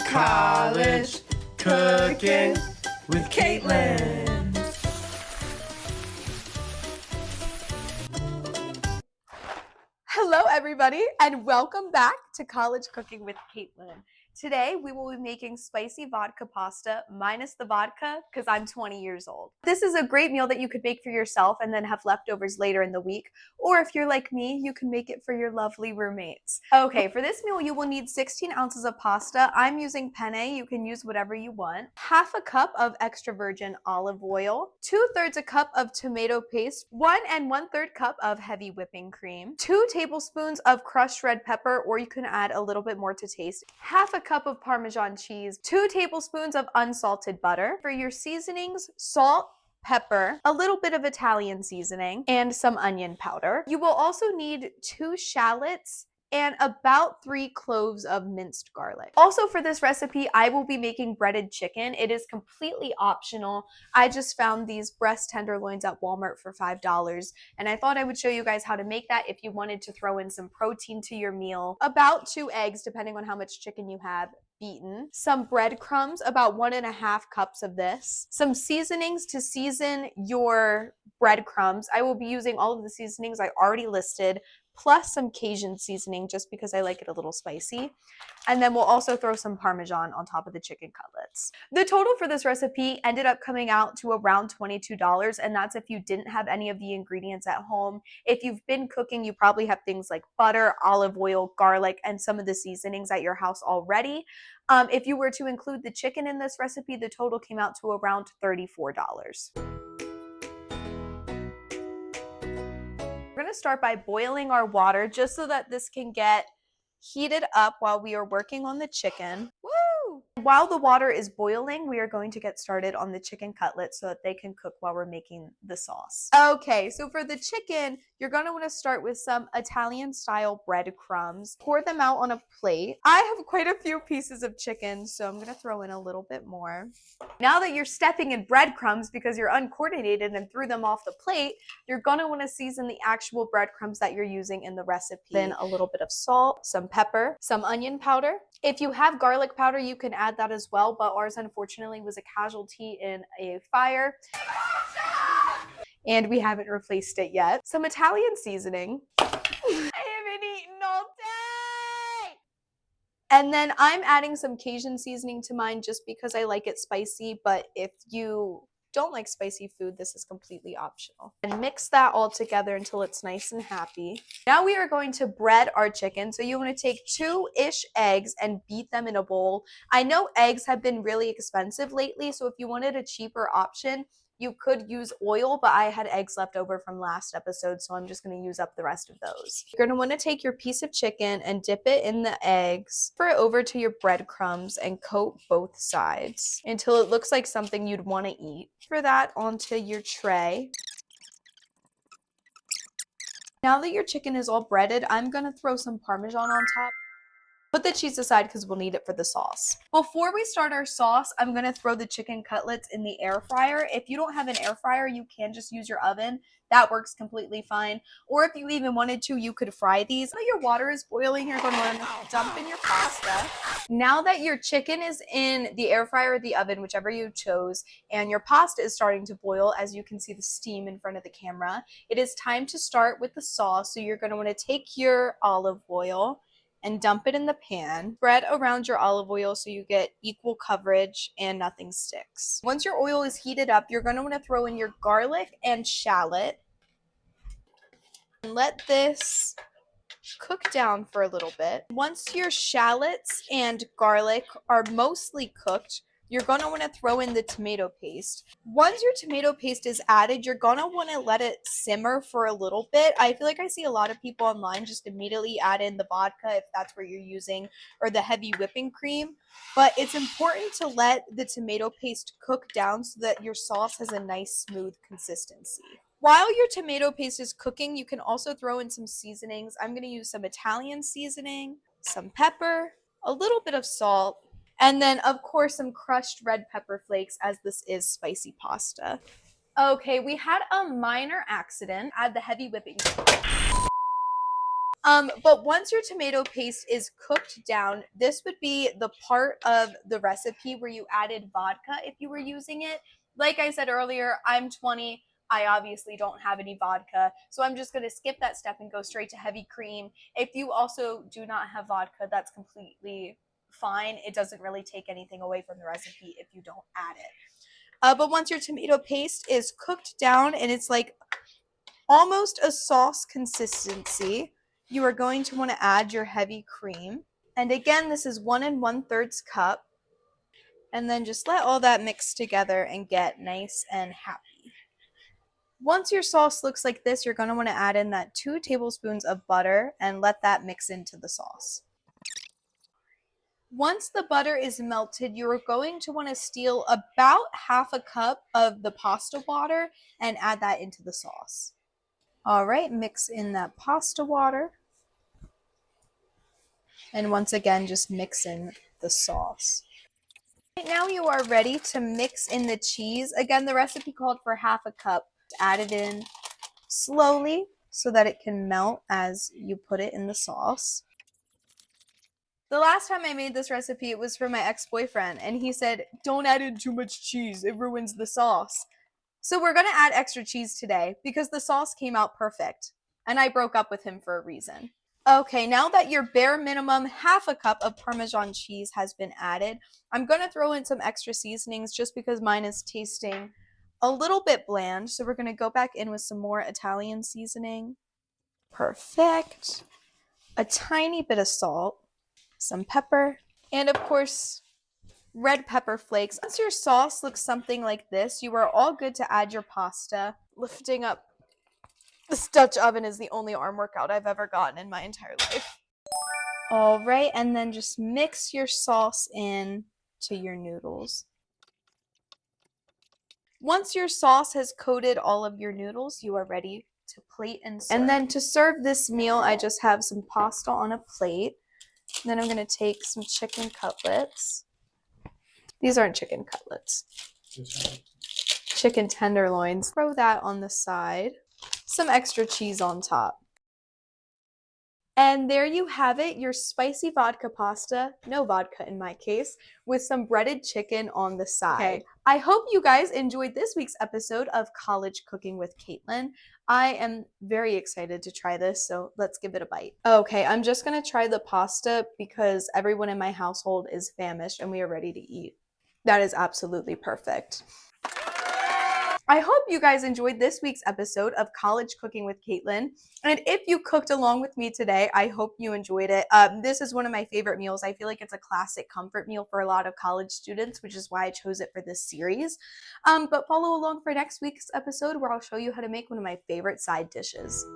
College Cooking with Caitlin. Hello, everybody, and welcome back to College Cooking with Caitlin. Today, we will be making spicy vodka pasta minus the vodka because I'm 20 years old. This is a great meal that you could make for yourself and then have leftovers later in the week. Or if you're like me, you can make it for your lovely roommates. Okay, for this meal, you will need 16 ounces of pasta. I'm using penne. You can use whatever you want. Half a cup of extra virgin olive oil. 2/3 a cup of tomato paste. 1 1/3 cup of heavy whipping cream. 2 tablespoons of crushed red pepper, or you can add a little bit more to taste. Half a cup of Parmesan cheese, 2 tablespoons of unsalted butter. For your seasonings, salt, pepper, a little bit of Italian seasoning, and some onion powder. You will also need 2 shallots and about 3 cloves of minced garlic. Also for this recipe, I will be making breaded chicken. It is completely optional. I just found these breast tenderloins at Walmart for $5, and I thought I would show you guys how to make that if you wanted to throw in some protein to your meal. About 2 eggs, depending on how much chicken you have, beaten. Some breadcrumbs, about 1.5 cups of this. Some seasonings to season your breadcrumbs. I will be using all of the seasonings I already listed, plus some Cajun seasoning just because I like it a little spicy. And then we'll also throw some Parmesan on top of the chicken cutlets. The total for this recipe ended up coming out to around $22, and that's if you didn't have any of the ingredients at home. If you've been cooking, you probably have things like butter, olive oil, garlic, and some of the seasonings at your house already. If you were to include the chicken in this recipe, the total came out to around $34. We're going to start by boiling our water just so that this can get heated up while we are working on the chicken. Woo! While the water is boiling, we are going to get started on the chicken cutlets so that they can cook while we're making the sauce. Okay, so for the chicken, you're going to want to start with some Italian-style breadcrumbs. Pour them out on a plate. I have quite a few pieces of chicken, so I'm going to throw in a little bit more. Now that you're stepping in breadcrumbs because you're uncoordinated and threw them off the plate, you're going to want to season the actual breadcrumbs that you're using in the recipe. Then a little bit of salt, some pepper, some onion powder. If you have garlic powder, you can add that as well, but ours unfortunately was a casualty in a fire, and we haven't replaced it yet. Some Italian seasoning. I haven't eaten all day! And then I'm adding some Cajun seasoning to mine just because I like it spicy, but if you don't like spicy food, this is completely optional. And mix that all together until it's nice and happy. Now we are going to bread our chicken. So you want to take 2-ish eggs and beat them in a bowl. I know eggs have been really expensive lately, so if you wanted a cheaper option, you could use oil, but I had eggs left over from last episode, so I'm just going to use up the rest of those. You're going to want to take your piece of chicken and dip it in the eggs. Pour it over to your breadcrumbs and coat both sides until it looks like something you'd want to eat. Pour that onto your tray. Now that your chicken is all breaded, I'm going to throw some Parmesan on top. Put the cheese aside because we'll need it for the sauce. Before we start our sauce, I'm going to throw the chicken cutlets in the air fryer. If you don't have an air fryer, you can just use your oven. That works completely fine. Or if you even wanted to, you could fry these. Now your water is boiling, you're going to dump in your pasta. Now that your chicken is in the air fryer or the oven, whichever you chose, and your pasta is starting to boil, as you can see the steam in front of the camera, it is time to start with the sauce. So you're going to want to take your olive oil and dump it in the pan. Spread around your olive oil so you get equal coverage and nothing sticks. Once your oil is heated up, you're going to want to throw in your garlic and shallot. And let this cook down for a little bit. Once your shallots and garlic are mostly cooked, you're going to want to throw in the tomato paste. Once your tomato paste is added, you're going to want to let it simmer for a little bit. I feel like I see a lot of people online just immediately add in the vodka if that's where you're using, or the heavy whipping cream. But it's important to let the tomato paste cook down so that your sauce has a nice smooth consistency. While your tomato paste is cooking, you can also throw in some seasonings. I'm going to use some Italian seasoning, some pepper, a little bit of salt, and then, of course, some crushed red pepper flakes, as this is spicy pasta. Okay, we had a minor accident. Add the heavy whipping cream. But once your tomato paste is cooked down, this would be the part of the recipe where you added vodka if you were using it. Like I said earlier, I'm 20. I obviously don't have any vodka, so I'm just going to skip that step and go straight to heavy cream. If you also do not have vodka, that's completely fine. It doesn't really take anything away from the recipe if you don't add it. But once your tomato paste is cooked down and it's like almost a sauce consistency, you are going to want to add your heavy cream. And again, this is 1 1/3 cup. And then just let all that mix together and get nice and happy. Once your sauce looks like this, you're going to want to add in that 2 tablespoons of butter and let that mix into the sauce. Once the butter is melted, you're going to want to steal about half a cup of the pasta water and add that into the sauce. All right, mix in that pasta water. And once again, just mix in the sauce. Right now you are ready to mix in the cheese. Again, the recipe called for half a cup. Add it in slowly so that it can melt as you put it in the sauce. The last time I made this recipe, it was for my ex-boyfriend, and he said, don't add in too much cheese, it ruins the sauce. So we're gonna add extra cheese today because the sauce came out perfect, and I broke up with him for a reason. Okay, now that your bare minimum half a cup of Parmesan cheese has been added, I'm gonna throw in some extra seasonings just because mine is tasting a little bit bland. So we're gonna go back in with some more Italian seasoning. Perfect. A tiny bit of salt, some pepper, and of course, red pepper flakes. Once your sauce looks something like this, you are all good to add your pasta. Lifting up this Dutch oven is the only arm workout I've ever gotten in my entire life. All right, and then just mix your sauce in to your noodles. Once your sauce has coated all of your noodles, you are ready to plate and serve. And then to serve this meal, I just have some pasta on a plate. Then I'm going to take some chicken cutlets. These aren't chicken cutlets. Chicken tenderloins. Throw that on the side. Some extra cheese on top. And there you have it, your spicy vodka pasta, no vodka in my case, with some breaded chicken on the side. Okay. I hope you guys enjoyed this week's episode of College Cooking with Caitlin. I am very excited to try this, so let's give it a bite. Okay, I'm just gonna try the pasta because everyone in my household is famished and we are ready to eat. That is absolutely perfect. I hope you guys enjoyed this week's episode of College Cooking with Caitlin. And if you cooked along with me today, I hope you enjoyed it. This is one of my favorite meals. I feel like it's a classic comfort meal for a lot of college students, which is why I chose it for this series. But follow along for next week's episode where I'll show you how to make one of my favorite side dishes.